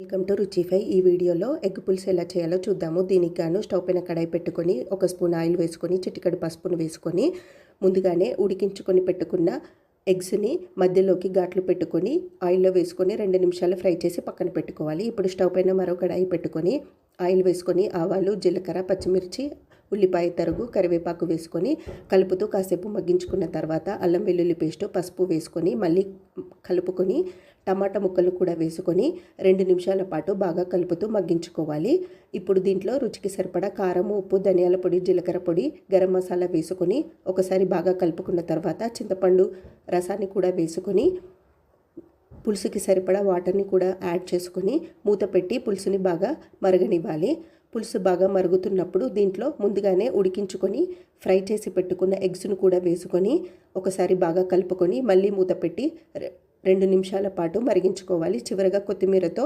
Welcome to రుచిఫై. ఈ వీడియోలో egg పులుసు ఎలా చేయాలో చూద్దాము. దీనికి గాను స్టవ్ పైన కడాయి పెట్టుకొని 1 స్పూన్ ఆయిల్ వేసుకొని చిటికెడు పసుపును వేసుకొని ముందుగానే ఉడికించుకొని పెట్టుకున్న ఎగ్స్ని మధ్యలోకి ఘాట్లు పెట్టుకొని ఆయిల్లో వేసుకొని 2 నిమిషాలు ఫ్రై చేసి పక్కన పెట్టుకోవాలి. ఇప్పుడు స్టవ్ పైన మరో కడాయి పెట్టుకొని ఆయిల్ వేసుకొని ఆవాలు, జీలకర్ర, పచ్చిమిర్చి, ఉల్లిపాయ తరుగు, కరివేపాకు వేసుకొని కలుపుతూ కాసేపు మగ్గించుకున్న తర్వాత అల్లం వెల్లుల్లి పేస్టు, పసుపు వేసుకొని మళ్ళీ కలుపుకొని టమాటా ముక్కలు కూడా వేసుకొని 2 నిమిషాల పాటు బాగా కలుపుతూ మగ్గించుకోవాలి. ఇప్పుడు దీంట్లో రుచికి సరిపడా కారం, ఉప్పు, ధనియాల పొడి, జీలకర్ర పొడి, గరం మసాలా వేసుకొని ఒకసారి బాగా కలుపుకున్న తర్వాత చింతపండు రసాన్ని కూడా వేసుకొని పులుసుకి సరిపడా వాటర్ని కూడా యాడ్ చేసుకొని మూత పెట్టి పులుసుని బాగా మరగనివ్వాలి. పులుసు బాగా మరుగుతున్నప్పుడు దీంట్లో ముందుగానే ఉడికించుకొని ఫ్రై చేసి పెట్టుకున్న ఎగ్స్ను కూడా వేసుకొని ఒకసారి బాగా కలుపుకొని మళ్ళీ మూత పెట్టి 2 నిమిషాల పాటు మరిగించుకోవాలి. చివరగా కొత్తిమీరతో